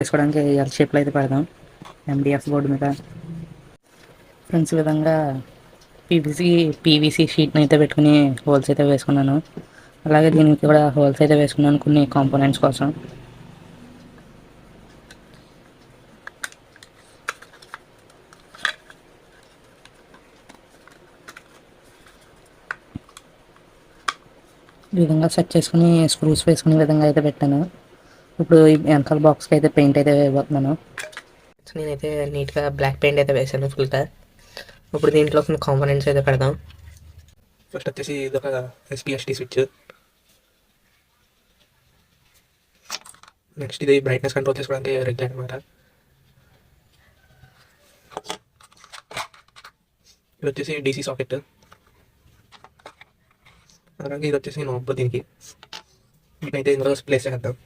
చేసుకోవడానికి ఎల్ షేప్లో అయితే పెడదాం ఎండిఎఫ్ బోర్డు మీద. ఫ్రెండ్స్ ఈ విధంగా పీవీసీ షీట్ని అయితే పెట్టుకుని హోల్స్ అయితే వేసుకున్నాను. అలాగే దీనికి కూడా హోల్స్ అయితే వేసుకున్నాను కొన్ని కాంపోనెంట్స్ కోసం. ఈ విధంగా సెట్ చేసుకుని స్క్రూస్ వేసుకునే విధంగా అయితే పెట్టాను. ఇప్పుడు ఈ వెనకాల బాక్స్కి అయితే పెయింట్ అయితే వేయబోతున్నాను. నేనైతే నీట్గా బ్లాక్ పెయింట్ అయితే వేసాను ఫుల్గా. ఇప్పుడు దీంట్లో కొన్ని కాంపోనెంట్స్ అయితే పెడదాం. ఫస్ట్ వచ్చేసి ఇది ఒక ఎస్పీఎస్టీ స్విచ్. నెక్స్ట్ ఇది బ్రైట్నెస్ కంట్రోల్ చేసుకోవడానికి రెగ్యులేటర్ అనమాట. ఇది వచ్చేసి డీసీ సాకెట్. అలాగే ఇది వచ్చేసి నాబ్. దీనికి వీటైతే ఇందులో ప్లేస్ చేద్దాం.